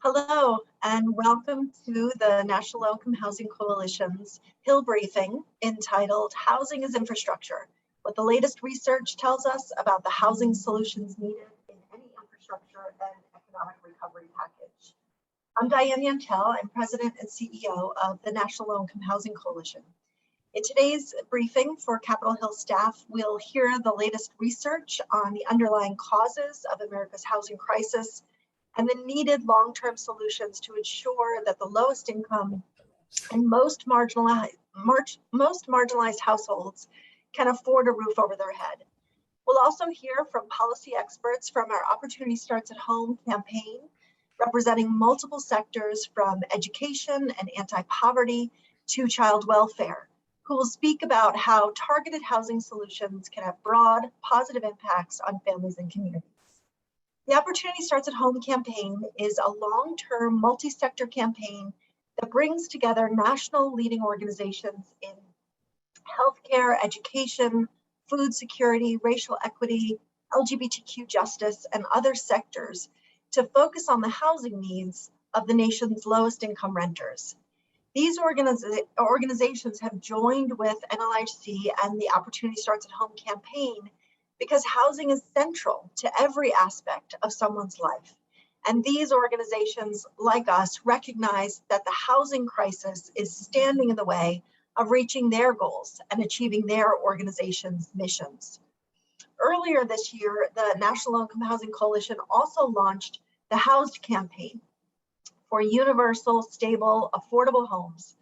Hello, and welcome to the National Low Income Housing Coalition's Hill briefing entitled Housing as Infrastructure, what the latest research tells us about the housing solutions needed in any infrastructure and economic recovery package. I'm Diane Yantel. I'm President and CEO of the National Low Income Housing Coalition. In today's briefing for Capitol Hill staff, we'll hear the latest research on the underlying causes of America's housing crisis and the needed long-term solutions to ensure that the lowest income and most marginalized households can afford a roof over their head. We'll also hear from policy experts from our Opportunity Starts at Home campaign, representing multiple sectors from education and anti-poverty to child welfare, who will speak about how targeted housing solutions can have broad, positive impacts on families and communities. The Opportunity Starts at Home campaign is a long-term multi-sector campaign that brings together national leading organizations in healthcare, education, food security, racial equity, LGBTQ justice, and other sectors to focus on the housing needs of the nation's lowest income renters. These organizations have joined with NLIHC and the Opportunity Starts at Home campaign because housing is central to every aspect of someone's life. And these organizations, like us, recognize that the housing crisis is standing in the way of reaching their goals and achieving their organization's missions. Earlier this year, the National Low Income Housing Coalition also launched the Housed campaign for universal, stable, affordable homes.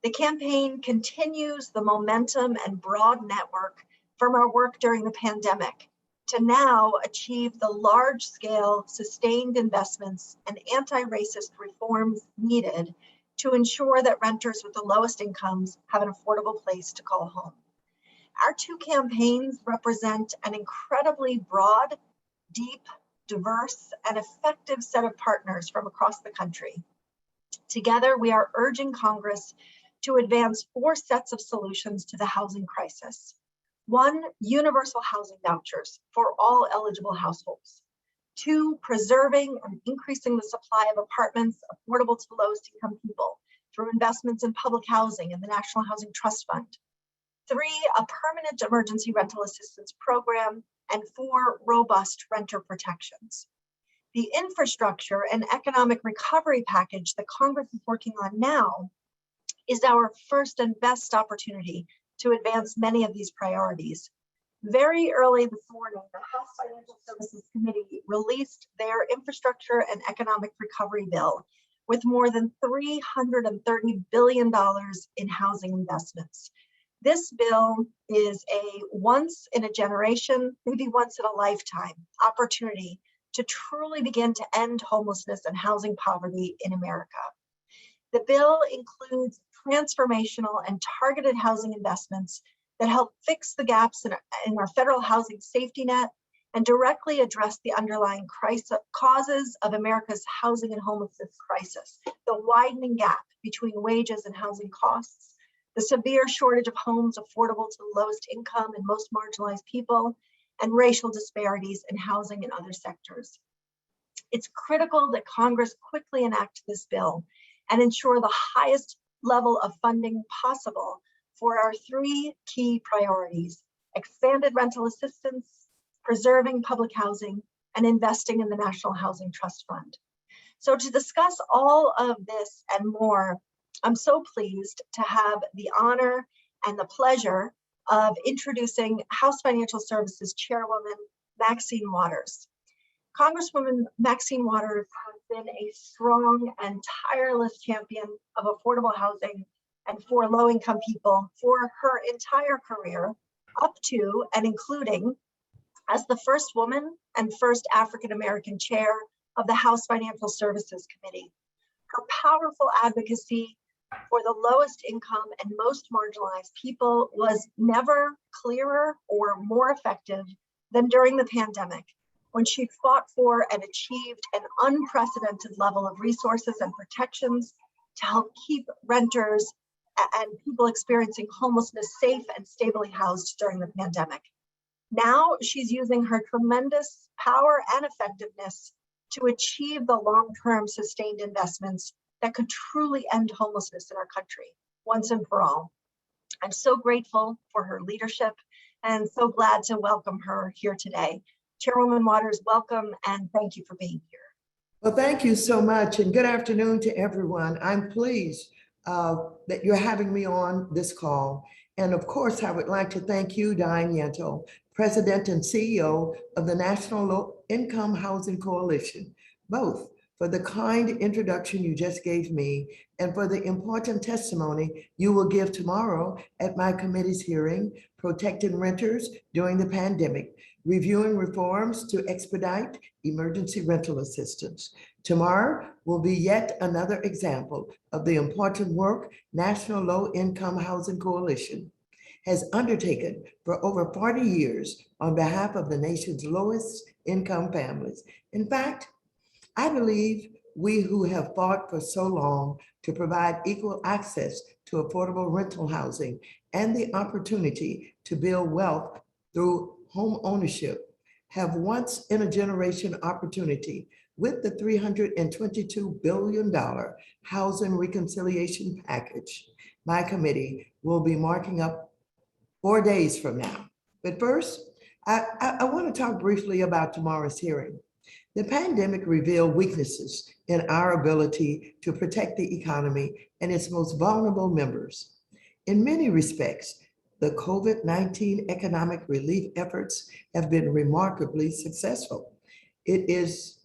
The campaign continues the momentum and broad network from our work during the pandemic to now achieve the large-scale sustained investments and anti-racist reforms needed to ensure that renters with the lowest incomes have an affordable place to call home. Our two campaigns represent an incredibly broad, deep, diverse, and effective set of partners from across the country. Together, we are urging Congress to advance 4 sets of solutions to the housing crisis. 1, universal housing vouchers for all eligible households. 2, preserving and increasing the supply of apartments affordable to the lowest income people through investments in public housing and the National Housing Trust Fund. 3, a permanent emergency rental assistance program. And 4, robust renter protections. The infrastructure and economic recovery package that Congress is working on now is our first and best opportunity to advance many of these priorities. Very early this morning, the House Financial Services Committee released their infrastructure and economic recovery bill with more than $330 billion in housing investments. This bill is a once in a generation, maybe once in a lifetime opportunity to truly begin to end homelessness and housing poverty in America. The bill includes transformational and targeted housing investments that help fix the gaps in our federal housing safety net and directly address the underlying causes of America's housing and homelessness crisis, the widening gap between wages and housing costs, the severe shortage of homes affordable to the lowest income and most marginalized people, and racial disparities in housing and other sectors. It's critical that Congress quickly enact this bill and ensure the highest level of funding possible for our 3 key priorities: expanded rental assistance, preserving public housing, and investing in the National Housing Trust Fund. So to discuss all of this and more, I'm so pleased to have the honor and the pleasure of introducing House Financial Services Chairwoman Maxine Waters. Congresswoman Maxine Waters has been a strong and tireless champion of affordable housing and for low-income people for her entire career, up to and including as the first woman and first African-American chair of the House Financial Services Committee. Her powerful advocacy for the lowest income and most marginalized people was never clearer or more effective than during the pandemic, when she fought for and achieved an unprecedented level of resources and protections to help keep renters and people experiencing homelessness safe and stably housed during the pandemic. Now she's using her tremendous power and effectiveness to achieve the long-term sustained investments that could truly end homelessness in our country once and for all. I'm so grateful for her leadership and so glad to welcome her here today. Chairwoman Waters, welcome and thank you for being here. Well, thank you so much and good afternoon to everyone. I'm pleased that you're having me on this call. And of course, I would like to thank you, Diane Yentl, President and CEO of the National Low Income Housing Coalition, both for the kind introduction you just gave me and for the important testimony you will give tomorrow at my committee's hearing, Protecting Renters During the Pandemic, Reviewing Reforms to Expedite Emergency Rental Assistance. Tomorrow will be yet another example of the important work National Low Income Housing Coalition has undertaken for over 40 years on behalf of the nation's lowest income families. In fact, I believe we who have fought for so long to provide equal access to affordable rental housing and the opportunity to build wealth through home ownership have once in a generation opportunity with the $322 billion housing reconciliation package. My committee will be marking up 4 days from now. But first, I want to talk briefly about tomorrow's hearing. The pandemic revealed weaknesses in our ability to protect the economy and its most vulnerable members. In many respects, the COVID-19 economic relief efforts have been remarkably successful. It is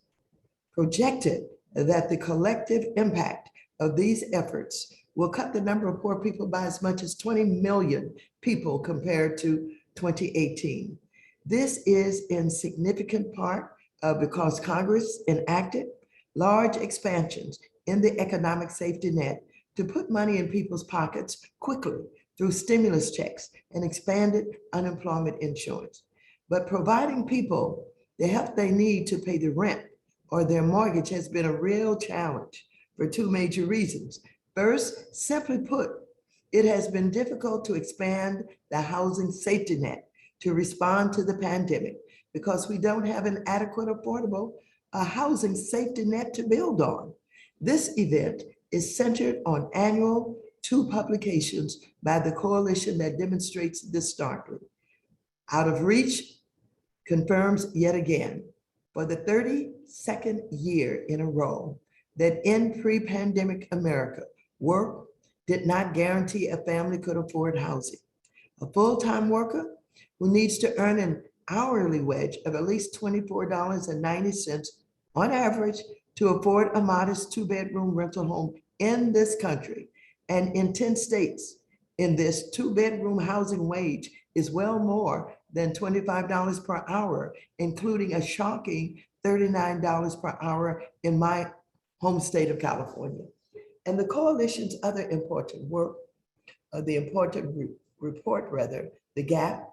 projected that the collective impact of these efforts will cut the number of poor people by as much as 20 million people compared to 2018. This is in significant part because Congress enacted large expansions in the economic safety net to put money in people's pockets quickly through stimulus checks and expanded unemployment insurance. But providing people the help they need to pay the rent or their mortgage has been a real challenge for two major reasons. First, simply put, it has been difficult to expand the housing safety net to respond to the pandemic because we don't have an adequate, affordable housing safety net to build on. This event is centered on annual 2 publications by the coalition that demonstrates this starkly. Out of Reach confirms yet again for the 32nd year in a row that in pre-pandemic America, work did not guarantee a family could afford housing. A full-time worker who needs to earn an hourly wage of at least $24.90 on average to afford a modest 2-bedroom rental home in this country. And in 10 states, in this 2-bedroom housing wage is well more than $25 per hour, including a shocking $39 per hour in my home state of California. And the coalition's other important work, the important report rather, The Gap,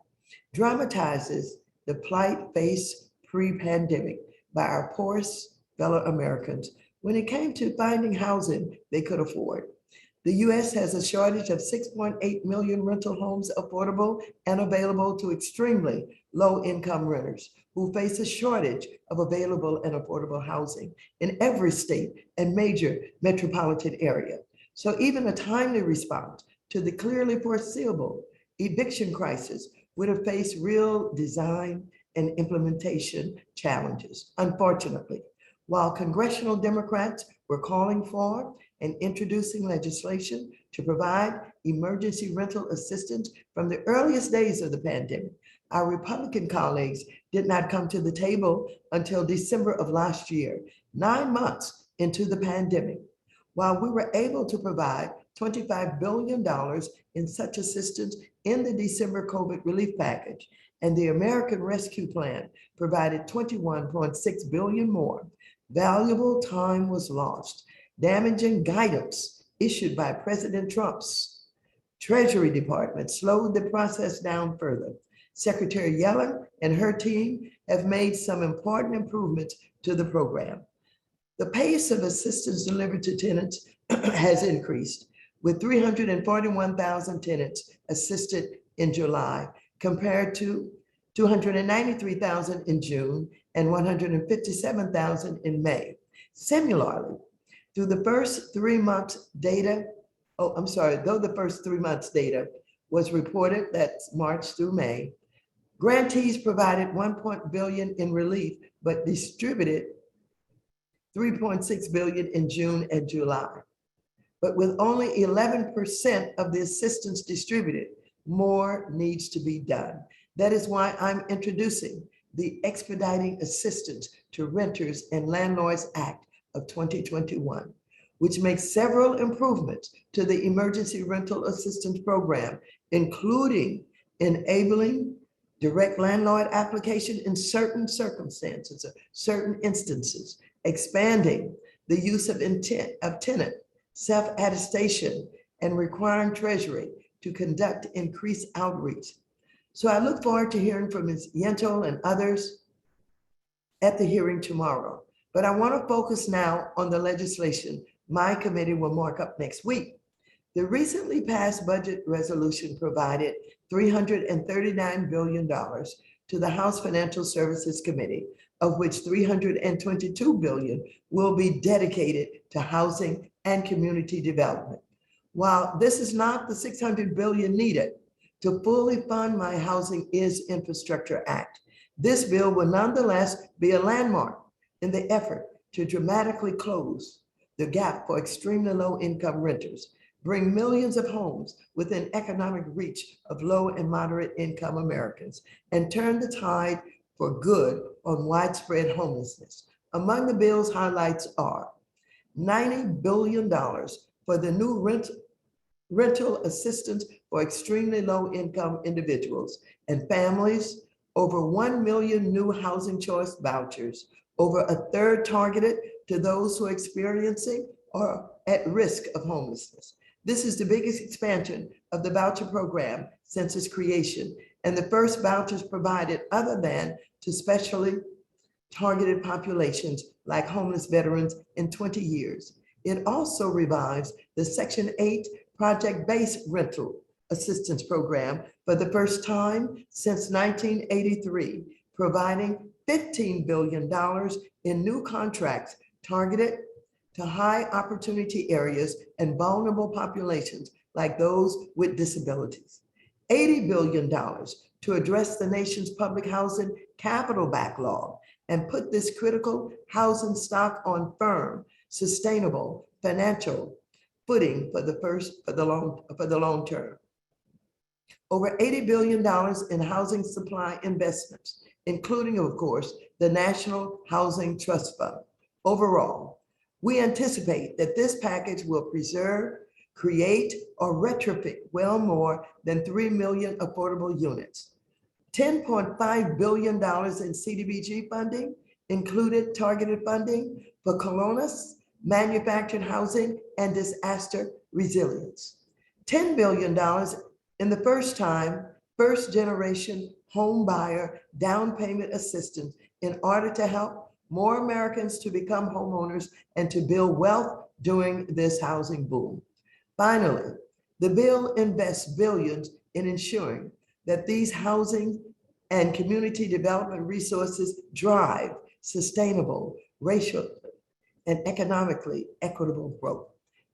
dramatizes the plight faced pre-pandemic by our poorest fellow Americans when it came to finding housing they could afford. The US has a shortage of 6.8 million rental homes affordable and available to extremely low income renters who face a shortage of available and affordable housing in every state and major metropolitan area. So even a timely response to the clearly foreseeable eviction crisis would have faced real design and implementation challenges. Unfortunately, while congressional Democrats were calling for and introducing legislation to provide emergency rental assistance from the earliest days of the pandemic, our Republican colleagues did not come to the table until December of last year, 9 months into the pandemic. While we were able to provide $25 billion in such assistance in the December COVID relief package, and the American Rescue Plan provided $21.6 billion more, valuable time was lost. Damaging guidance issued by President Trump's Treasury Department slowed the process down further. Secretary Yellen and her team have made some important improvements to the program. The pace of assistance delivered to tenants has increased, with 341,000 tenants assisted in July compared to $293,000 in June, and $157,000 in May. Similarly, through the first 3 months data, though the first 3 months data was reported, that's March through May, grantees provided $1 billion in relief, but distributed $3.6 billion in June and July. But with only 11% of the assistance distributed, more needs to be done. That is why I'm introducing the Expediting Assistance to Renters and Landlords Act of 2021, which makes several improvements to the Emergency Rental Assistance Program, including enabling direct landlord application in certain circumstances, or certain instances, expanding the use of tenant self-attestation, and requiring Treasury to conduct increased outreach. So I look forward to hearing from Ms. Yentl and others at the hearing tomorrow. But I want to focus now on the legislation my committee will mark up next week. The recently passed budget resolution provided $339 billion to the House Financial Services Committee, of which $322 billion will be dedicated to housing and community development. While this is not the $600 billion needed to fully fund My Housing is Infrastructure Act, this bill will nonetheless be a landmark in the effort to dramatically close the gap for extremely low-income renters, bring millions of homes within economic reach of low and moderate income Americans, and turn the tide for good on widespread homelessness. Among the bill's highlights are $90 billion for the new rental assistance for extremely low income individuals and families, over 1 million new housing choice vouchers, over a third targeted to those who are experiencing or at risk of homelessness. This is the biggest expansion of the voucher program since its creation, and the first vouchers provided other than to specially targeted populations like homeless veterans in 20 years. It also revives the Section 8 project-based rental assistance program for the first time since 1983, providing $15 billion in new contracts targeted to high opportunity areas and vulnerable populations like those with disabilities. $80 billion to address the nation's public housing capital backlog and put this critical housing stock on firm, sustainable financial footing for the long term. Over $80 billion in housing supply investments, including, of course, the National Housing Trust Fund. Overall, we anticipate that this package will preserve, create, or retrofit well more than 3 million affordable units. $10.5 billion in CDBG funding included targeted funding for colonists, manufactured housing, and disaster resilience. $10 billion in the first generation home buyer down payment assistance in order to help more Americans to become homeowners and to build wealth during this housing boom. Finally, the bill invests billions in ensuring that these housing and community development resources drive sustainable, racial, and economically equitable growth.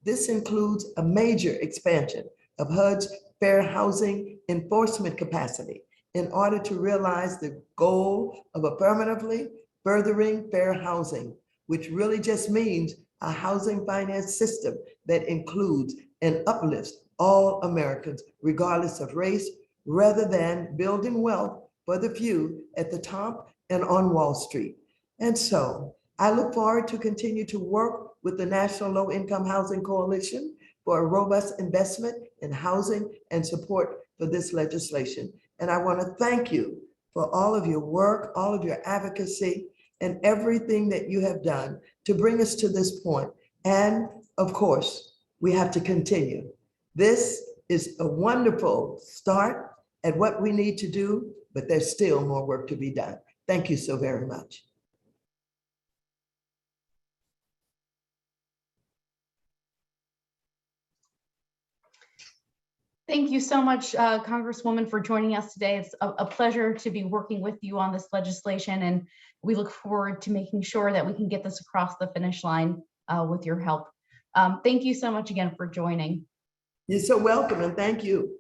This includes a major expansion of HUD's fair housing enforcement capacity in order to realize the goal of affirmatively furthering fair housing, which really just means a housing finance system that includes and uplifts all Americans, regardless of race, rather than building wealth for the few at the top and on Wall Street. And so I look forward to continue to work with the National Low Income Housing Coalition for a robust investment in housing and support for this legislation. And I want to thank you for all of your work, all of your advocacy, and everything that you have done to bring us to this point. And of course, we have to continue. This is a wonderful start at what we need to do, but there's still more work to be done. Thank you so very much. Thank you so much, Congresswoman, for joining us today. It's a pleasure to be working with you on this legislation, and we look forward to making sure that we can get this across the finish line with your help. Thank you so much again for joining. You're so welcome, and thank you.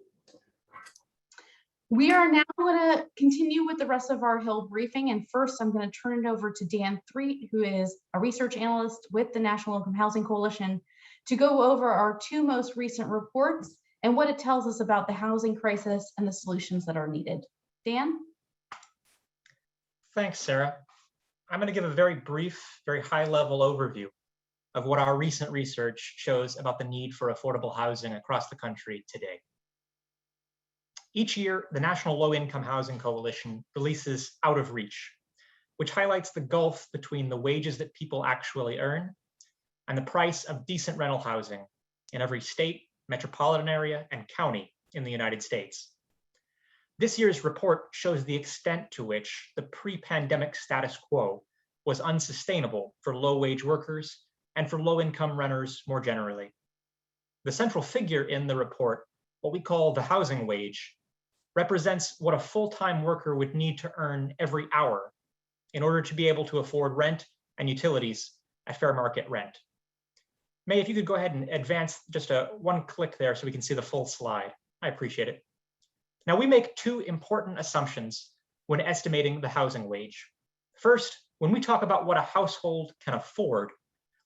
We are now going to continue with the rest of our Hill briefing, and first I'm going to turn it over to Dan Threet, who is a research analyst with the National Income Housing Coalition, to go over our two most recent reports and what it tells us about the housing crisis and the solutions that are needed. Dan? Thanks, Sarah. I'm going to give a very brief, very high-level overview of what our recent research shows about the need for affordable housing across the country today. Each year, the National Low-Income Housing Coalition releases Out of Reach, which highlights the gulf between the wages that people actually earn and the price of decent rental housing in every state, metropolitan area, and county in the United States. This year's report shows the extent to which the pre-pandemic status quo was unsustainable for low-wage workers and for low-income renters more generally. The central figure in the report, what we call the housing wage, represents what a full-time worker would need to earn every hour in order to be able to afford rent and utilities at fair market rent. May, if you could go ahead and advance just one click there so we can see the full slide. I appreciate it. Now, we make two important assumptions when estimating the housing wage. First, when we talk about what a household can afford,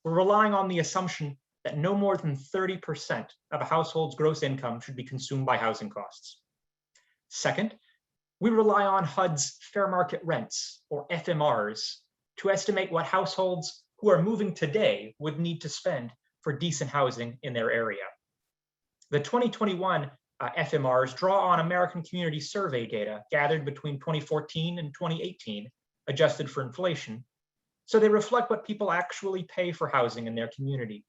we're relying on the assumption that no more than 30% of a household's gross income should be consumed by housing costs. Second, we rely on HUD's fair market rents, or FMRs, to estimate what households who are moving today would need to spend for decent housing in their area. The 2021 FMRs draw on American Community Survey data gathered between 2014 and 2018, adjusted for inflation, so they reflect what people actually pay for housing in their community.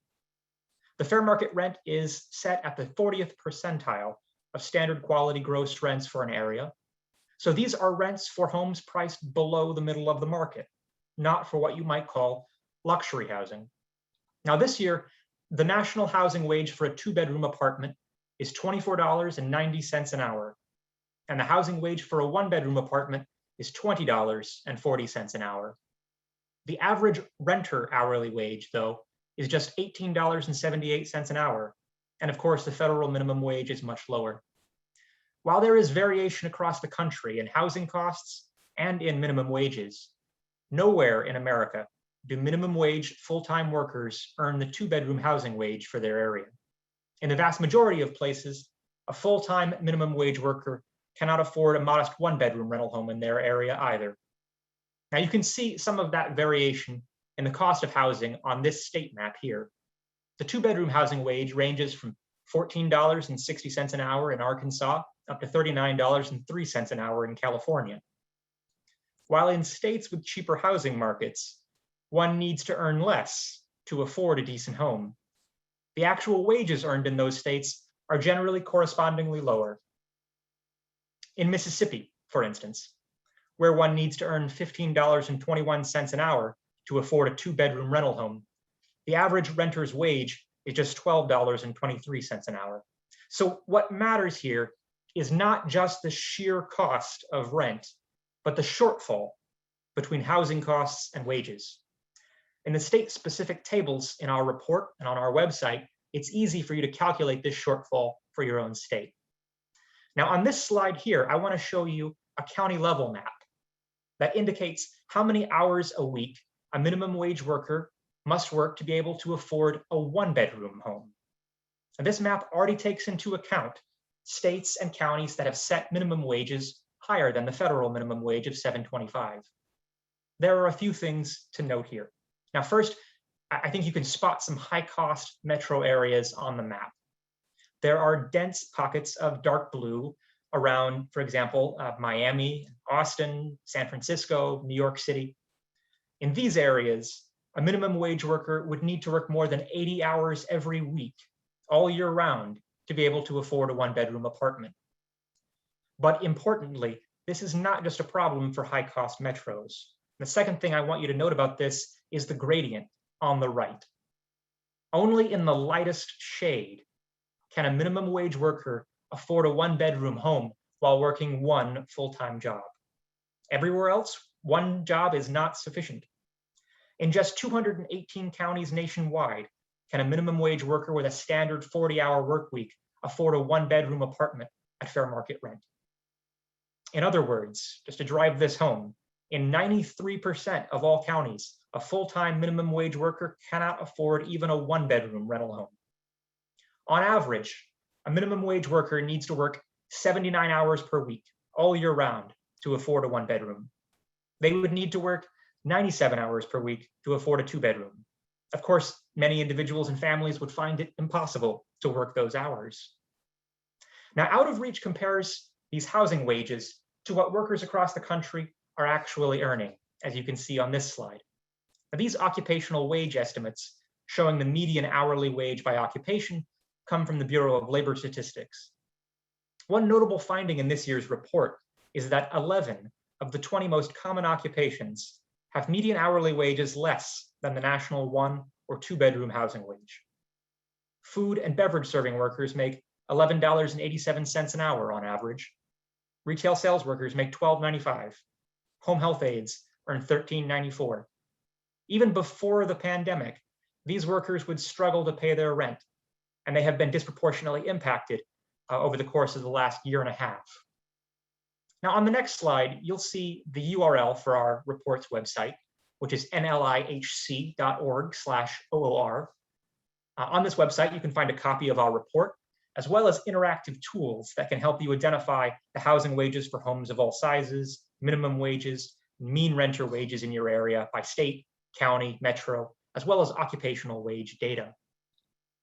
The fair market rent is set at the 40th percentile of standard quality gross rents for an area. So these are rents for homes priced below the middle of the market, not for what you might call luxury housing. Now this year, the national housing wage for a two-bedroom apartment is $24.90 an hour, and the housing wage for a one-bedroom apartment is $20.40 an hour. The average renter hourly wage, though, is just $18.78 an hour, and of course, the federal minimum wage is much lower. While there is variation across the country in housing costs and in minimum wages, nowhere in America do minimum wage full-time workers earn the two-bedroom housing wage for their area. In the vast majority of places, a full-time minimum wage worker cannot afford a modest one-bedroom rental home in their area either. Now you can see some of that variation in the cost of housing on this state map here. The two-bedroom housing wage ranges from $14.60 an hour in Arkansas up to $39.03 an hour in California. While in states with cheaper housing markets, one needs to earn less to afford a decent home. The actual wages earned in those states are generally correspondingly lower. In Mississippi, for instance, where one needs to earn $15.21 an hour to afford a two-bedroom rental home, the average renter's wage is just $12.23 an hour. So what matters here is not just the sheer cost of rent, but the shortfall between housing costs and wages. In the state-specific tables in our report and on our website, it's easy for you to calculate this shortfall for your own state. Now on this slide here, I want to show you a county level map that indicates how many hours a week a minimum wage worker must work to be able to afford a one-bedroom home. And this map already takes into account states and counties that have set minimum wages higher than the federal minimum wage of $7.25. There are a few things to note here. Now, first, I think you can spot some high-cost metro areas on the map. There are dense pockets of dark blue around, for example, Miami, Austin, San Francisco, New York City. In these areas, a minimum wage worker would need to work more than 80 hours every week, all year round, to be able to afford a one-bedroom apartment. But importantly, this is not just a problem for high-cost metros. The second thing I want you to note about this is the gradient on the right. Only in the lightest shade can a minimum wage worker afford a one-bedroom home while working one full-time job. Everywhere else, one job is not sufficient. In just 218 counties nationwide, can a minimum wage worker with a standard 40-hour work week afford a one-bedroom apartment at fair market rent? In other words, just to drive this home, in 93% of all counties, a full-time minimum wage worker cannot afford even a one-bedroom rental home. On average, a minimum wage worker needs to work 79 hours per week, all year round, to afford a one-bedroom. They would need to work 97 hours per week to afford a two-bedroom. Of course, many individuals and families would find it impossible to work those hours. Now, Out of Reach compares these housing wages to what workers across the country are actually earning, as you can see on this slide. Now, these occupational wage estimates showing the median hourly wage by occupation come from the Bureau of Labor Statistics. One notable finding in this year's report is that 11 of the 20 most common occupations have median hourly wages less than the national one or two-bedroom housing wage. Food and beverage serving workers make $11.87 an hour on average. Retail sales workers make $12.95. Home health aides earn $13.94. Even before the pandemic, these workers would struggle to pay their rent, and they have been disproportionately impacted over the course of the last year and a half. Now, on the next slide, you'll see the URL for our report's website, which is nlihc.org/OOR. On this website, you can find a copy of our report, as well as interactive tools that can help you identify the housing wages for homes of all sizes, minimum wages, mean renter wages in your area by state, county, metro, as well as occupational wage data.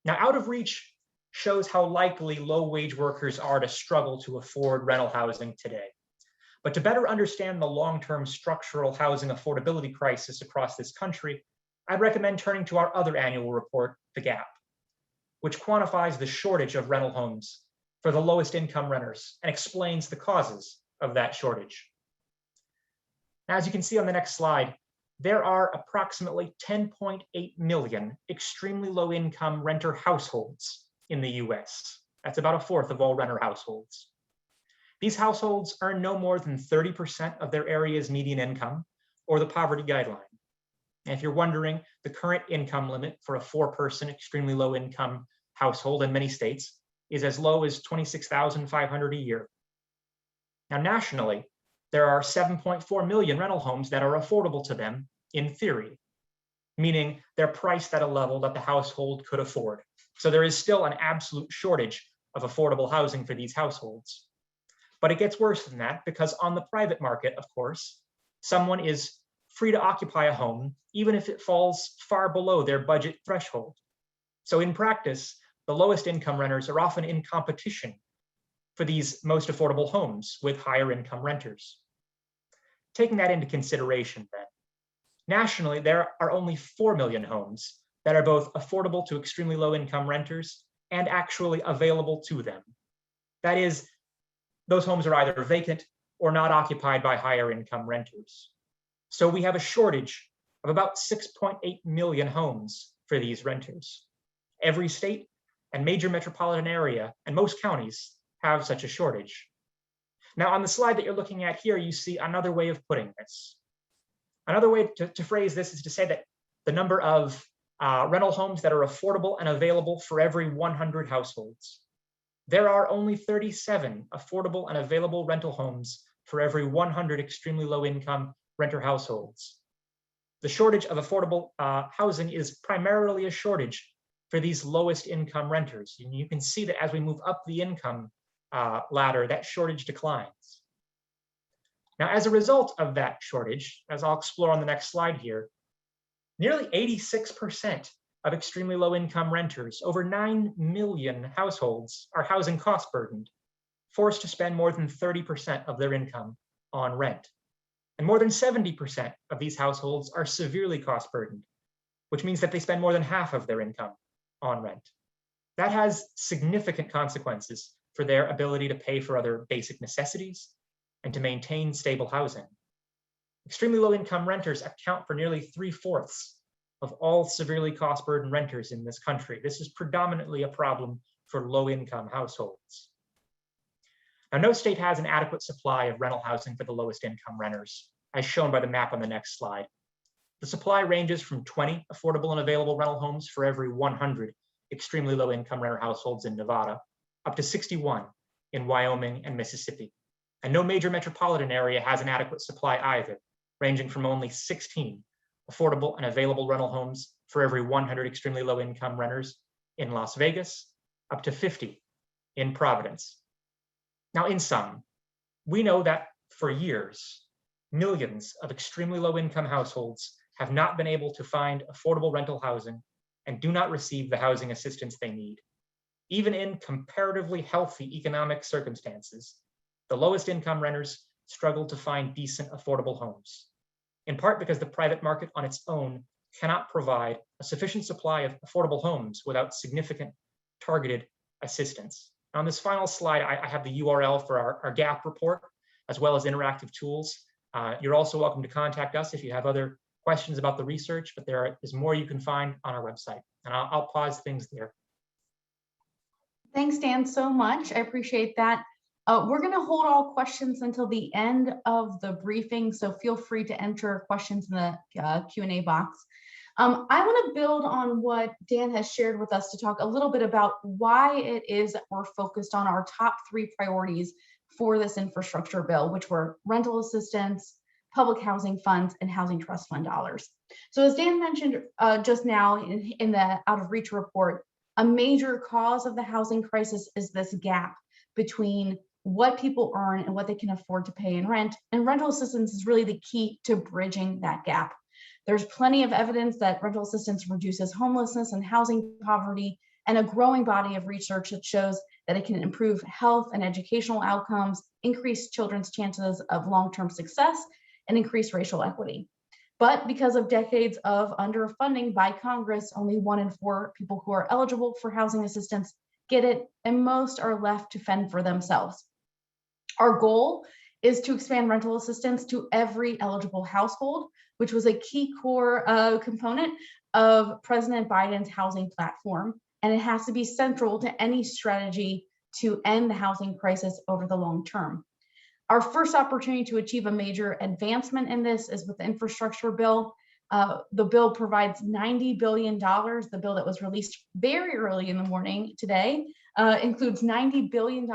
Now, Out of Reach shows how likely low-wage workers are to struggle to afford rental housing today. But to better understand the long-term structural housing affordability crisis across this country, I'd recommend turning to our other annual report, The Gap, which quantifies the shortage of rental homes for the lowest income renters and explains the causes of that shortage. Now, as you can see on the next slide, there are approximately 10.8 million extremely low income renter households in the US. That's about a fourth of all renter households. These households earn no more than 30% of their area's median income or the poverty guideline. And if you're wondering, the current income limit for a four-person extremely low income household in many states is as low as $26,500 a year. Now, nationally, there are 7.4 million rental homes that are affordable to them in theory, meaning they're priced at a level that the household could afford. So there is still an absolute shortage of affordable housing for these households. But it gets worse than that, because on the private market, of course, someone is free to occupy a home, even if it falls far below their budget threshold. So in practice, the lowest income renters are often in competition for these most affordable homes with higher income renters. Taking that into consideration then, nationally, there are only 4 million homes that are both affordable to extremely low income renters and actually available to them. That is, those homes are either vacant or not occupied by higher income renters. So we have a shortage of about 6.8 million homes for these renters. Every state and major metropolitan area and most counties have such a shortage. Now, on the slide that you're looking at here, you see another way of putting this. Another way to phrase this is to say that the number of rental homes that are affordable and available for every 100 households. There are only 37 affordable and available rental homes for every 100 extremely low income renter households. The shortage of affordable housing is primarily a shortage for these lowest income renters. And you can see that as we move up the income ladder, that shortage declines. Now, as a result of that shortage, as I'll explore on the next slide here, nearly 86% of extremely low income renters, over 9 million households, are housing cost burdened, forced to spend more than 30% of their income on rent. And more than 70% of these households are severely cost burdened, which means that they spend more than half of their income on rent. That has significant consequences for their ability to pay for other basic necessities and to maintain stable housing. Extremely low income renters account for nearly 3/4 of all severely cost burdened renters in this country. This is predominantly a problem for low income households. Now, no state has an adequate supply of rental housing for the lowest income renters, as shown by the map on the next slide. The supply ranges from 20 affordable and available rental homes for every 100 extremely low income renter households in Nevada, up to 61 in Wyoming and Mississippi. And no major metropolitan area has an adequate supply either, ranging from only 16 affordable and available rental homes for every 100 extremely low income renters in Las Vegas, up to 50 in Providence. Now, in sum, we know that for years, millions of extremely low income households have not been able to find affordable rental housing and do not receive the housing assistance they need. Even in comparatively healthy economic circumstances, the lowest income renters struggle to find decent affordable homes, in part because the private market on its own cannot provide a sufficient supply of affordable homes without significant targeted assistance. On this final slide, I have the URL for our gap report, as well as interactive tools. You're also welcome to contact us if you have other questions about the research, but there is more you can find on our website. And I'll pause things there. Thanks, Dan, so much. I appreciate that. We're going to hold all questions until the end of the briefing, so feel free to enter questions in the Q&A box. I want to build on what Dan has shared with us to talk a little bit about why it is that we're focused on our top 3 priorities for this infrastructure bill, which were rental assistance, public housing funds, and housing trust fund dollars. So as Dan mentioned just now in the Out of Reach report, a major cause of the housing crisis is this gap between what people earn and what they can afford to pay in rent. And rental assistance is really the key to bridging that gap. There's plenty of evidence that rental assistance reduces homelessness and housing poverty, and a growing body of research that shows that it can improve health and educational outcomes, increase children's chances of long-term success, and increase racial equity. But because of decades of underfunding by Congress, only 1 in 4 people who are eligible for housing assistance get it, and most are left to fend for themselves. Our goal is to expand rental assistance to every eligible household, which was a key core component of President Biden's housing platform. And it has to be central to any strategy to end the housing crisis over the long term. Our first opportunity to achieve a major advancement in this is with the infrastructure bill. The bill provides $90 billion. The bill that was released very early in the morning today includes $90 billion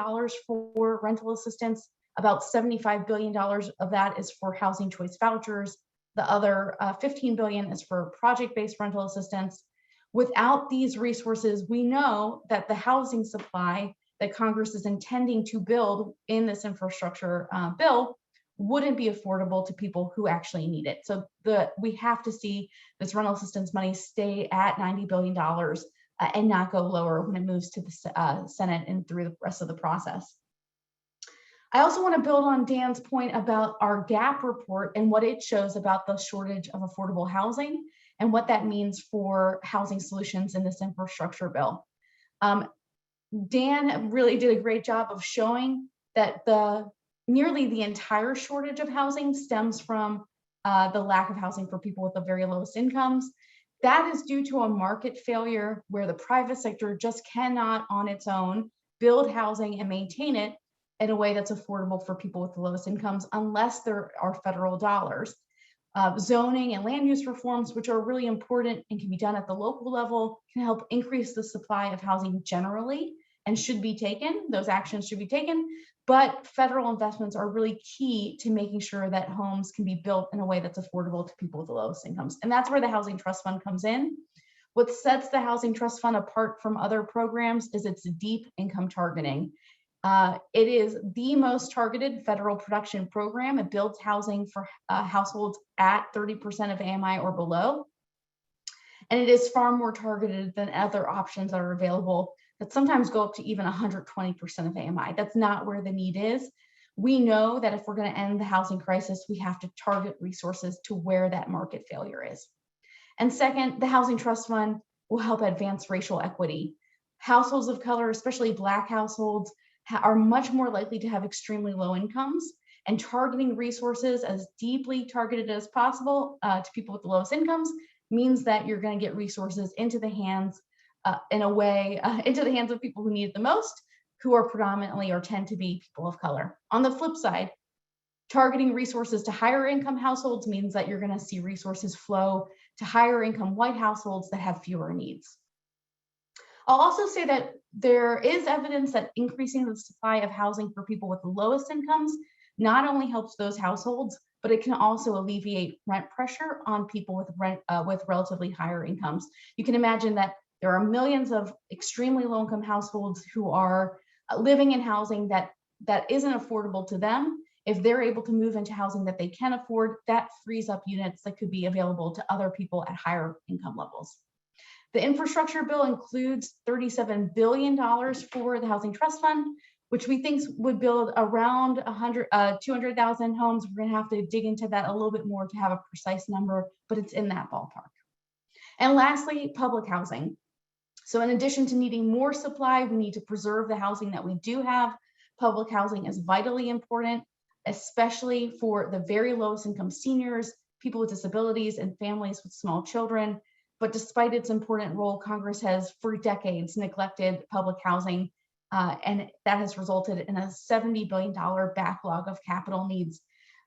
for rental assistance. About $75 billion of that is for housing choice vouchers. The other $15 billion is for project-based rental assistance. Without these resources, we know that the housing supply that Congress is intending to build in this infrastructure bill wouldn't be affordable to people who actually need it. So we have to see this rental assistance money stay at $90 billion and not go lower when it moves to the Senate and through the rest of the process. I also want to build on Dan's point about our gap report and what it shows about the shortage of affordable housing and what that means for housing solutions in this infrastructure bill. Dan really did a great job of showing that nearly the entire shortage of housing stems from the lack of housing for people with the very lowest incomes. That is due to a market failure where the private sector just cannot on its own build housing and maintain it in a way that's affordable for people with the lowest incomes unless there are federal dollars. Zoning and land use reforms, which are really important and can be done at the local level, can help increase the supply of housing generally and should be taken. Those actions should be taken, but federal investments are really key to making sure that homes can be built in a way that's affordable to people with the lowest incomes. And that's where the Housing Trust Fund comes in. What sets the Housing Trust Fund apart from other programs is its deep income targeting. It is the most targeted federal production program. It builds housing for households at 30% of AMI or below. And it is far more targeted than other options that are available that sometimes go up to even 120% of AMI. That's not where the need is. We know that if we're going to end the housing crisis, we have to target resources to where that market failure is. And second, the Housing Trust Fund will help advance racial equity. Households of color, especially Black households, are much more likely to have extremely low incomes, and targeting resources as deeply targeted as possible to people with the lowest incomes means that you're going to get resources into the hands into the hands of people who need it the most, who are predominantly or tend to be people of color. On the flip side, targeting resources to higher income households means that you're going to see resources flow to higher income white households that have fewer needs. I'll also say that there is evidence that increasing the supply of housing for people with the lowest incomes not only helps those households, but it can also alleviate rent pressure on people with relatively higher incomes. You can imagine that there are millions of extremely low income households who are living in housing that isn't affordable to them. If they're able to move into housing that they can afford, that frees up units that could be available to other people at higher income levels. The infrastructure bill includes $37 billion for the Housing Trust Fund, which we think would build around 200,000 homes. We're gonna have to dig into that a little bit more to have a precise number, but it's in that ballpark. And lastly, public housing. So in addition to needing more supply, we need to preserve the housing that we do have. Public housing is vitally important, especially for the very lowest income seniors, people with disabilities, and families with small children. But despite its important role, Congress has for decades neglected public housing, and that has resulted in a $70 billion backlog of capital needs.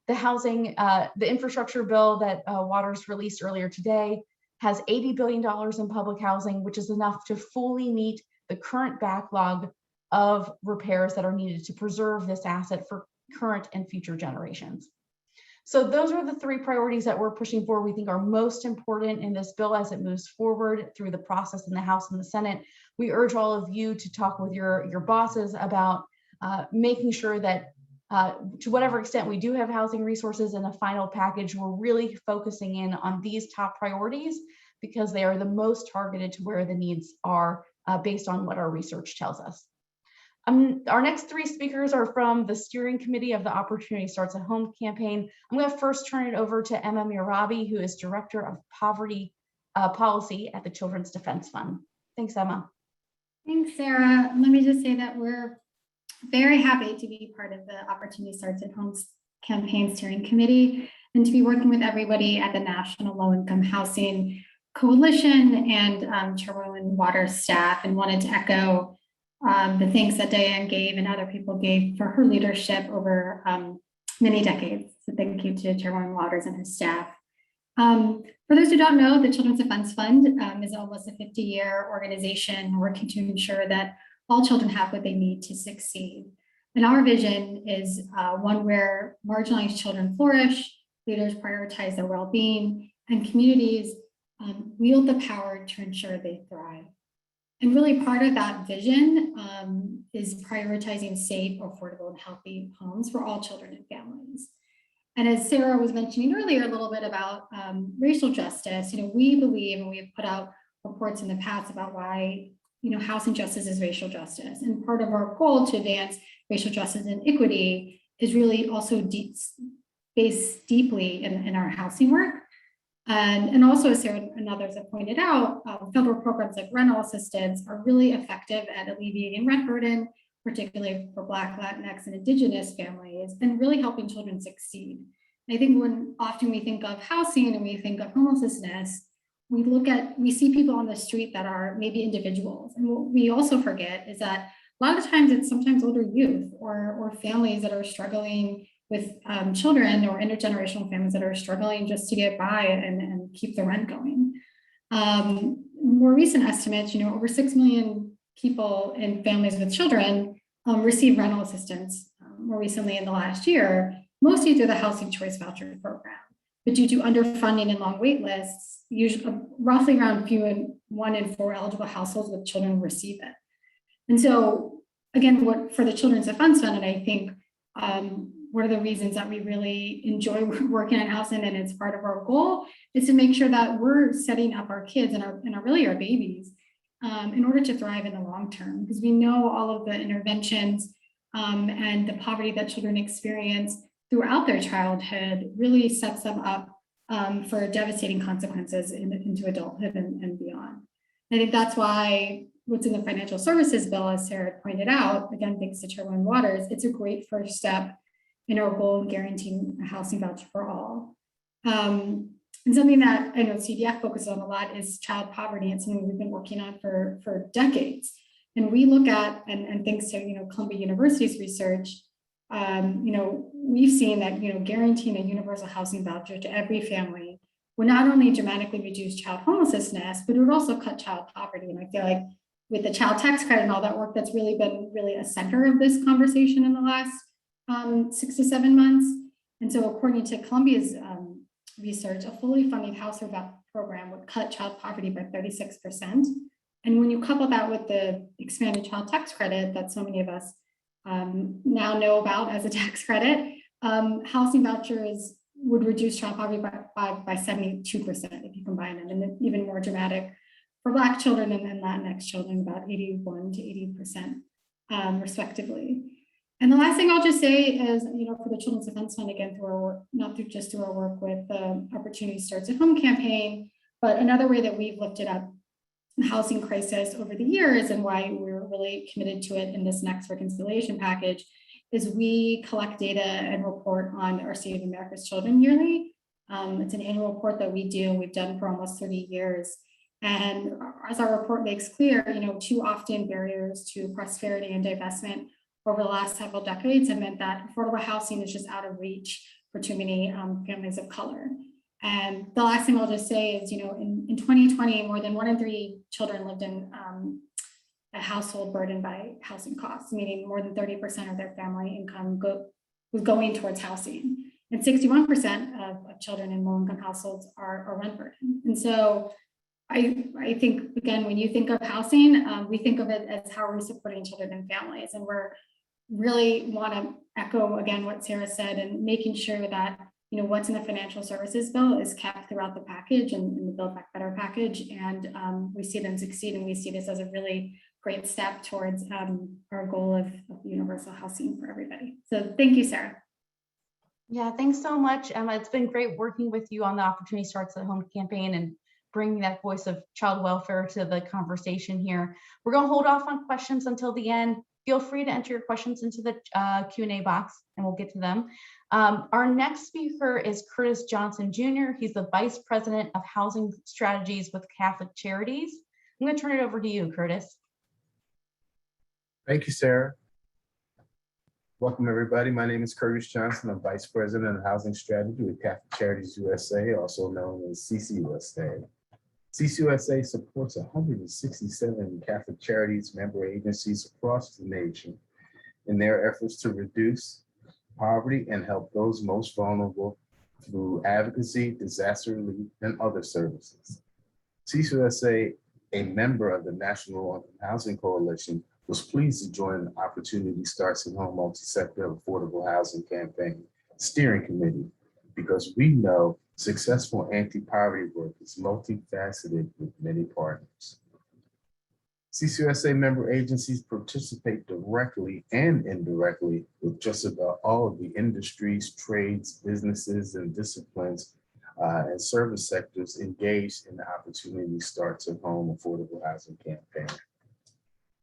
The infrastructure bill that Waters released earlier today has $80 billion in public housing, which is enough to fully meet the current backlog of repairs that are needed to preserve this asset for current and future generations. So those are the three priorities that we're pushing for, we think are most important in this bill as it moves forward through the process in the House and the Senate. We urge all of you to talk with your bosses about making sure that to whatever extent we do have housing resources in a final package, we're really focusing in on these top priorities because they are the most targeted to where the needs are based on what our research tells us. Our next three speakers are from the steering committee of the Opportunity Starts at Home campaign. I'm going to first turn it over to Emma Mirabi, who is Director of Poverty Policy at the Children's Defense Fund. Thanks, Emma. Thanks, Sarah. Let me just say that we're very happy to be part of the Opportunity Starts at Home campaign steering committee and to be working with everybody at the National Low Income Housing Coalition and Chairwoman Waters staff, and wanted to echo the thanks that Diane gave and other people gave for her leadership over many decades. So thank you to Chairwoman Waters and her staff. For those who don't know, the Children's Defense Fund is almost a 50-year organization working to ensure that all children have what they need to succeed. And our vision is one where marginalized children flourish, leaders prioritize their well-being, and communities wield the power to ensure they thrive. And really part of that vision is prioritizing safe, affordable, and healthy homes for all children and families. And as Sarah was mentioning earlier a little bit about racial justice, we believe, and we have put out reports in the past about why, housing justice is racial justice. And part of our goal to advance racial justice and equity is really also based deeply in our housing work. And also, as Sarah and others have pointed out, federal programs like rental assistance are really effective at alleviating rent burden, particularly for Black, Latinx, and Indigenous families, and really helping children succeed. And I think when often we think of housing and we think of homelessness, we see people on the street that are maybe individuals. And what we also forget is that a lot of times it's sometimes older youth or families that are struggling with children, or intergenerational families that are struggling just to get by and keep the rent going. More recent estimates, over 6 million people and families with children receive rental assistance more recently in the last year, mostly through the Housing Choice Voucher Program. But due to underfunding and long wait lists, usually roughly around 1 in 4 eligible households with children receive it. And so again, for the Children's Defense Fund, and I think one of the reasons that we really enjoy working on housing, and it's part of our goal, is to make sure that we're setting up our kids and our babies in order to thrive in the long term, because we know all of the interventions and the poverty that children experience throughout their childhood really sets them up for devastating consequences into adulthood and beyond. I think that's why what's in the financial services bill, as Sarah pointed out, again, thanks to Chairwoman Waters, it's a great first step in our goal of guaranteeing a housing voucher for all. And something that I know CDF focuses on a lot is child poverty. It's something we've been working on for decades. And we look at, and thanks to, Columbia University's research, we've seen that, guaranteeing a universal housing voucher to every family would not only dramatically reduce child homelessness, but it would also cut child poverty. And I feel like with the child tax credit and all that work, that's really been a center of this conversation in the last 6 to 7 months. And so according to Columbia's research, a fully funded household program would cut child poverty by 36%. And when you couple that with the expanded child tax credit that so many of us now know about as a tax credit, housing vouchers would reduce child poverty by 72% if you combine them, and then even more dramatic for Black children and Latinx children, about 81 to 80% respectively. And the last thing I'll just say is, for the Children's Defense Fund, again, through our work, not just through our work with the Opportunity Starts at Home campaign, but another way that we've lifted up the housing crisis over the years and why we're really committed to it in this next reconciliation package is we collect data and report on our State of America's Children yearly. It's an annual report that we do, we've done for almost 30 years. And as our report makes clear, too often barriers to prosperity and divestment over the last several decades have meant that affordable housing is just out of reach for too many families of color. And the last thing I'll just say is, in 2020, more than 1 in 3 children lived in a household burdened by housing costs, meaning more than 30% of their family income was going towards housing. And 61% of children in low-income households are rent burdened. And so I think, again, when you think of housing, we think of it as how are we supporting children and families. And we're really want to echo, again, what Sarah said, and making sure that, what's in the financial services bill is kept throughout the package and in the Build Back Better package. And we see them succeed, and we see this as a really great step towards our goal of universal housing for everybody. So thank you, Sarah. Yeah, thanks so much, Emma. It's been great working with you on the Opportunity Starts at Home campaign and bringing that voice of child welfare to the conversation here. We're going to hold off on questions until the end. Feel free to enter your questions into the Q&A box and we'll get to them. Our next speaker is Curtis Johnson Jr. He's the Vice President of Housing Strategies with Catholic Charities. I'm going to turn it over to you, Curtis. Thank you, Sarah. Welcome, everybody. My name is Curtis Johnson. I'm Vice President of Housing Strategy with Catholic Charities USA, also known as CCUSA. CCUSA supports 167 Catholic Charities member agencies across the nation in their efforts to reduce poverty and help those most vulnerable through advocacy, disaster relief, and other services. CCUSA, a member of the National Housing Coalition, was pleased to join the Opportunity Starts at Home Multi-Sector Affordable Housing Campaign Steering Committee because we know successful anti-poverty work is multifaceted with many partners. CCUSA member agencies participate directly and indirectly with just about all of the industries, trades, businesses, and disciplines and service sectors engaged in the Opportunity Starts at Home Affordable Housing Campaign.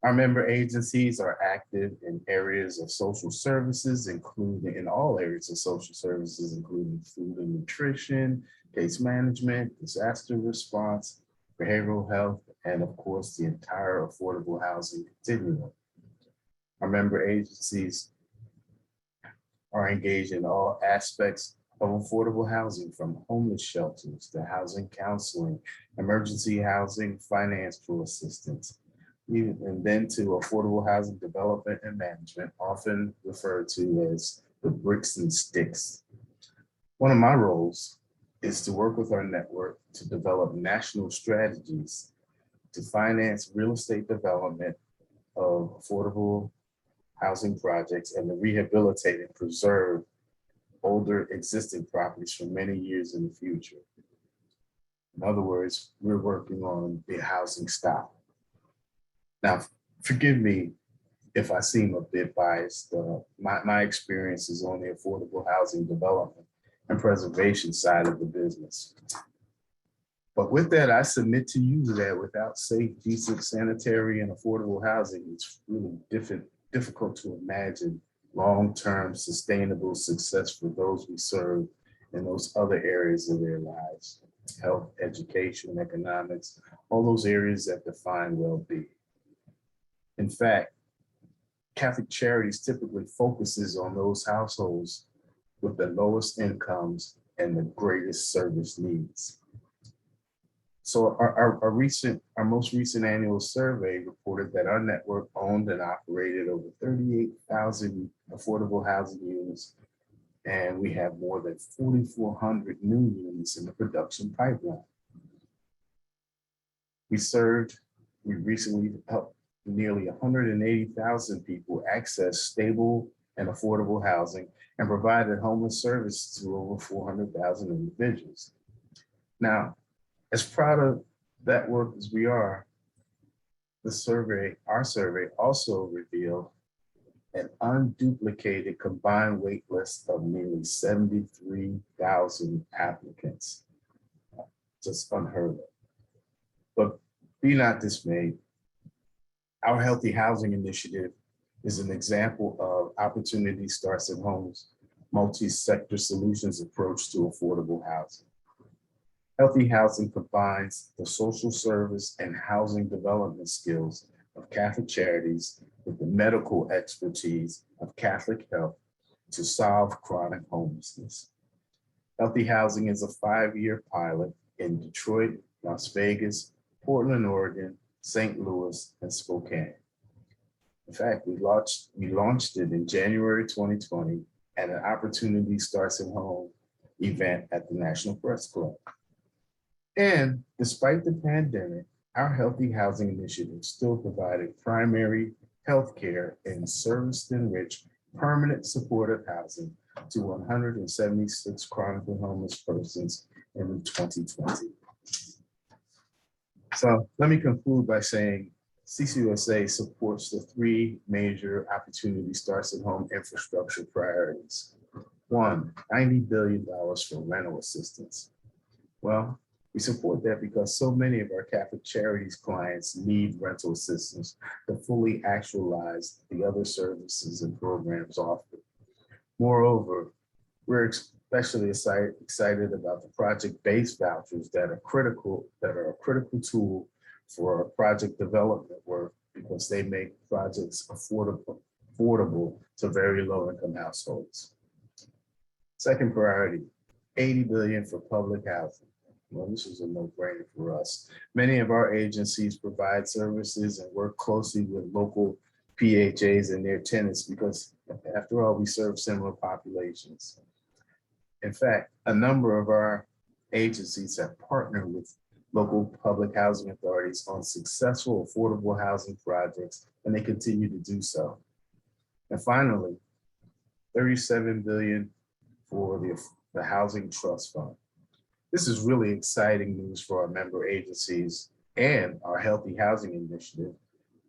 Our member agencies are active in areas of social services, including in all areas of social services, including food and nutrition, case management, disaster response, behavioral health, and of course, the entire affordable housing continuum. Our member agencies are engaged in all aspects of affordable housing, from homeless shelters to housing counseling, emergency housing, financial assistance, and then to affordable housing development and management, often referred to as the bricks and sticks. One of my roles is to work with our network to develop national strategies to finance real estate development of affordable housing projects and to rehabilitate and preserve older existing properties for many years in the future. In other words, we're working on the housing stock. Now, forgive me if I seem a bit biased. My experience is on the affordable housing development and preservation side of the business. But with that, I submit to you that without safe, decent, sanitary, and affordable housing, it's really difficult to imagine long-term sustainable success for those we serve in those other areas of their lives: health, education, economics, all those areas that define well-being. In fact, Catholic Charities typically focuses on those households with the lowest incomes and the greatest service needs. So our most recent annual survey reported that our network owned and operated over 38,000 affordable housing units, and we have more than 4,400 new units in the production pipeline. We recently helped nearly 180,000 people access stable and affordable housing and provided homeless services to over 400,000 individuals. Now, as proud of that work as we are, our survey also revealed an unduplicated combined wait list of nearly 73,000 applicants. Just unheard of. But be not dismayed. Our Healthy Housing Initiative is an example of Opportunity Starts at Home's multi-sector solutions approach to affordable housing. Healthy housing combines the social service and housing development skills of Catholic Charities with the medical expertise of Catholic Health to solve chronic homelessness. Healthy Housing is a 5-year pilot in Detroit, Las Vegas, Portland, Oregon, St. Louis, and Spokane. In fact, we launched it in January 2020 at an Opportunity Starts at Home event at the National Press Club. And despite the pandemic, our Healthy Housing Initiative still provided primary health care and service-enriched permanent supportive housing to 176 chronically homeless persons in 2020. So let me conclude by saying CCUSA supports the 3 major Opportunity Starts at Home infrastructure priorities. 1, $90 billion for rental assistance. Well, we support that because so many of our Catholic Charities clients need rental assistance to fully actualize the other services and programs offered. Moreover, we're especially excited about the project-based vouchers that are a critical tool for our project development work because they make projects affordable to very low-income households. Second priority, $80 billion for public housing. Well, this is a no-brainer for us. Many of our agencies provide services and work closely with local PHAs and their tenants because, after all, we serve similar populations. In fact, a number of our agencies have partnered with local public housing authorities on successful affordable housing projects, and they continue to do so. And finally, $37 billion for the Housing Trust Fund. This is really exciting news for our member agencies and our Healthy Housing Initiative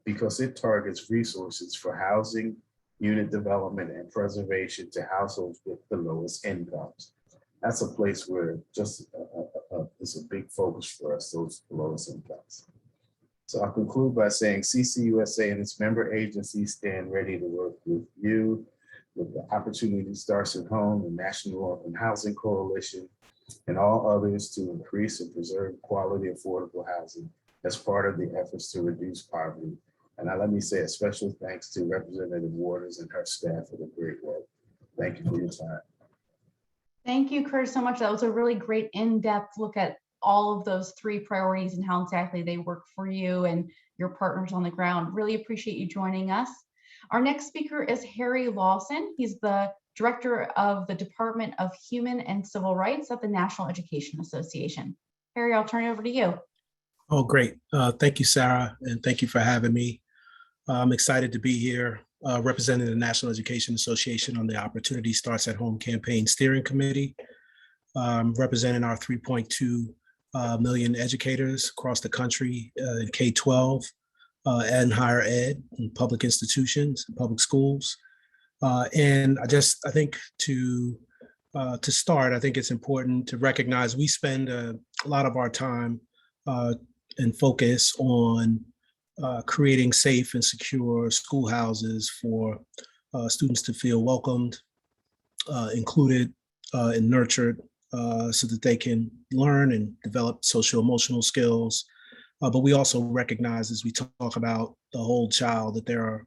because it targets resources for housing, unit development, and preservation to households with the lowest incomes. That's a place where just it's a big focus for us, those lowest incomes. So I'll conclude by saying CCUSA and its member agencies stand ready to work with you, with the Opportunity Starts at Home, the National Urban Housing Coalition, and all others to increase and preserve quality affordable housing as part of the efforts to reduce poverty. And now let me say a special thanks to Representative Waters and her staff for the great work. Thank you for your time. Thank you, Curtis, so much. That was a really great in-depth look at all of those 3 priorities and how exactly they work for you and your partners on the ground. Really appreciate you joining us. Our next speaker is Harry Lawson. He's the Director of the Department of Human and Civil Rights at the National Education Association. Harry, I'll turn it over to you. Oh, great. Thank you, Sarah, and thank you for having me. I'm excited to be here representing the National Education Association on the Opportunity Starts at Home Campaign Steering Committee, representing our 3.2 million educators across the country in K-12 and higher ed in public institutions, public schools. And I think to start, I think it's important to recognize we spend a lot of our time and focus on creating safe and secure schoolhouses for students to feel welcomed, included, and nurtured so that they can learn and develop social emotional skills But we also recognize as we talk about the whole child that there are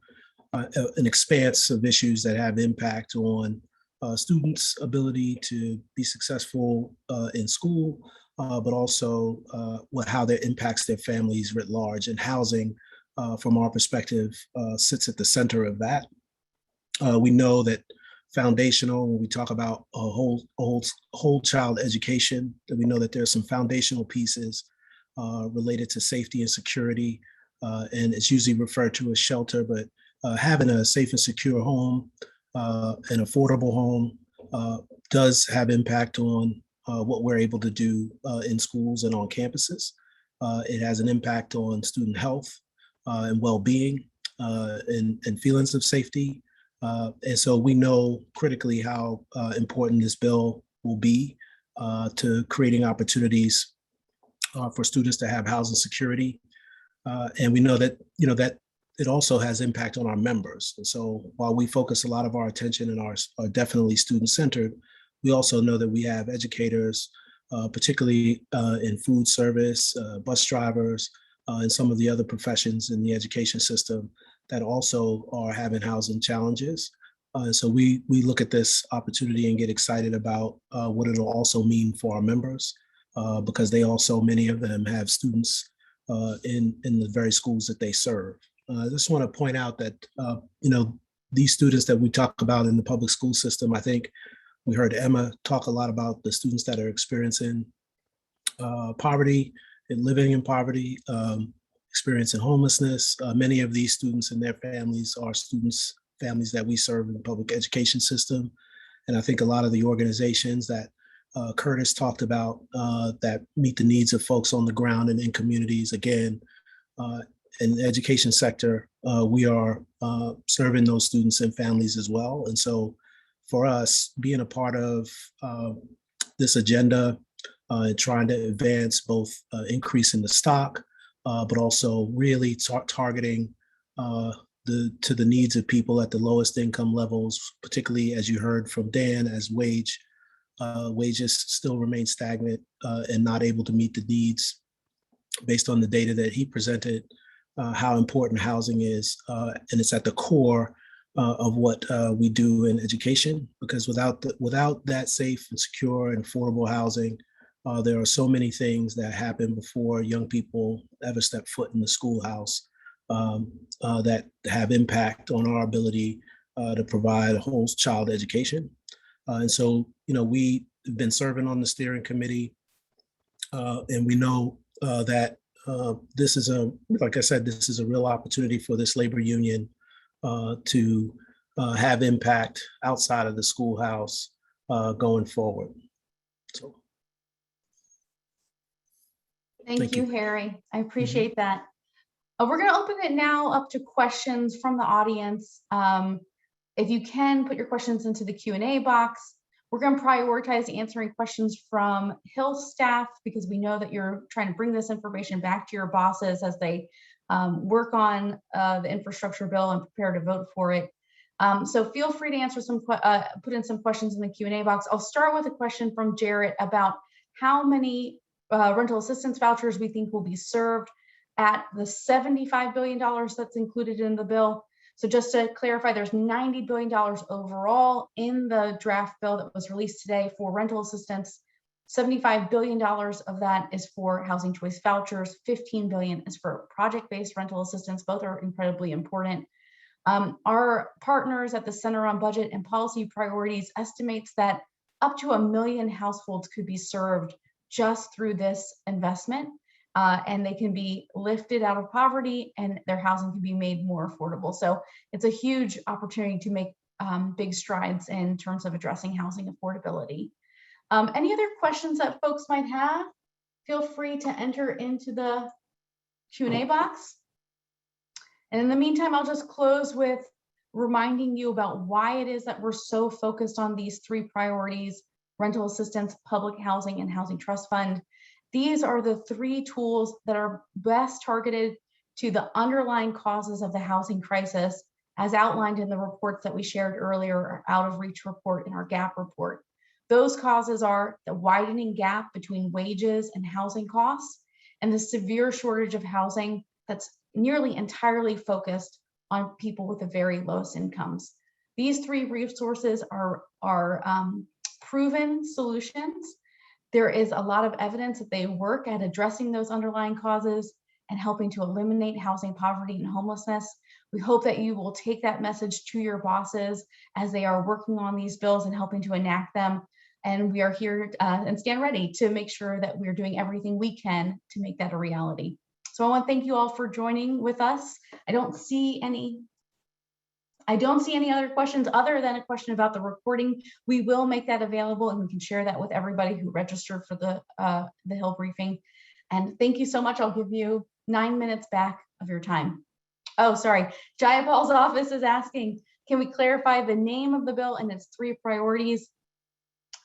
an expanse of issues that have impact on students' ability to be successful in school, but also how that impacts their families writ large. And housing, from our perspective, sits at the center of that. We know that foundational, when we talk about a whole child education, that we know that there are some foundational pieces related to safety and security, and it's usually referred to as shelter, but having a safe and secure home, an affordable home, does have impact on what we're able to do in schools and on campuses. It has an impact on student health and well-being and feelings of safety. And so we know critically how important this bill will be to creating opportunities for students to have housing security. And we know that, that it also has impact on our members. And so while we focus a lot of our attention and are definitely student-centered, we also know that we have educators, particularly in food service, bus drivers, and some of the other professions in the education system that also are having housing challenges. So we look at this opportunity and get excited about what it'll also mean for our members, because they also, many of them have students in the very schools that they serve. I just want to point out that, these students that we talk about in the public school system, I think we heard Emma talk a lot about the students that are experiencing poverty and living in poverty, experiencing homelessness. Many of these students and their families are families that we serve in the public education system. And I think a lot of the organizations that Curtis talked about that meet the needs of folks on the ground and in communities, again, in the education sector, we are serving those students and families as well. And so for us, being a part of this agenda, trying to advance both increasing the stock, but also really targeting to the needs of people at the lowest income levels, particularly as you heard from Dan, as wages still remain stagnant and not able to meet the needs based on the data that he presented, how important housing is. And it's at the core of what we do in education, because without that safe and secure and affordable housing, there are so many things that happen before young people ever step foot in the schoolhouse that have impact on our ability to provide a whole child education. And so, we've been serving on the steering committee, and we know that this is like I said, this is a real opportunity for this labor union to have impact outside of the schoolhouse going forward. So. Thank you, Harry. I appreciate that. We're going to open it now up to questions from the audience. If you can put your questions into the Q&A box. We're going to prioritize answering questions from Hill staff because we know that you're trying to bring this information back to your bosses as they work on the infrastructure bill and prepare to vote for it. So feel free to answer put in some questions in the Q&A box. I'll start with a question from Jarrett about how many rental assistance vouchers we think will be served at the $75 billion that's included in the bill. So just to clarify, there's $90 billion overall in the draft bill that was released today for rental assistance. $75 billion of that is for housing choice vouchers. $15 billion is for project-based rental assistance. Both are incredibly important. Our partners at the Center on Budget and Policy Priorities estimates that up to 1 million households could be served just through this investment. And they can be lifted out of poverty and their housing can be made more affordable. So it's a huge opportunity to make big strides in terms of addressing housing affordability. Any other questions that folks might have? Feel free to enter into the Q&A box. And in the meantime, I'll just close with reminding you about why it is that we're so focused on these 3 priorities: rental assistance, public housing, and housing trust fund. These are the 3 tools that are best targeted to the underlying causes of the housing crisis, as outlined in the reports that we shared earlier, our Out of Reach report and our gap report. Those causes are the widening gap between wages and housing costs, and the severe shortage of housing that's nearly entirely focused on people with the very lowest incomes. These three resources are proven solutions. There is a lot of evidence that they work at addressing those underlying causes and helping to eliminate housing poverty and homelessness. We hope that you will take that message to your bosses as they are working on these bills and helping to enact them. And we are here and stand ready to make sure that we're doing everything we can to make that a reality. So I want to thank you all for joining with us. I don't see any other questions other than a question about the recording. We will make that available and we can share that with everybody who registered for the Hill briefing. And thank you so much. I'll give you 9 minutes back of your time. Oh, sorry. Jayapal's office is asking, can we clarify the name of the bill and its three priorities?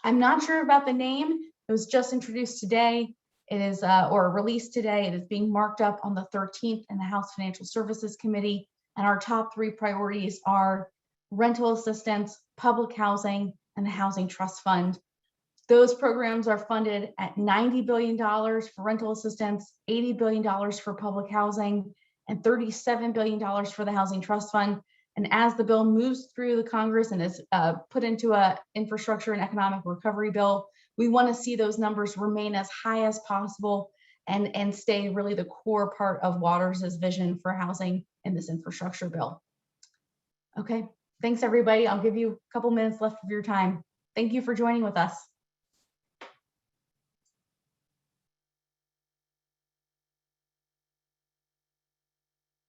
I'm not sure about the name. It was just introduced today. It is, or released today. It is being marked up on the 13th in the House Financial Services Committee. And our top three priorities are rental assistance, public housing, and the Housing Trust Fund. Those programs are funded at $90 billion for rental assistance, $80 billion for public housing, and $37 billion for the Housing Trust Fund. And as the bill moves through the Congress and is put into an infrastructure and economic recovery bill, we want to see those numbers remain as high as possible and stay really the core part of Waters' vision for housing in this infrastructure bill. Okay, thanks everybody. I'll give you a couple minutes left of your time. Thank you for joining with us.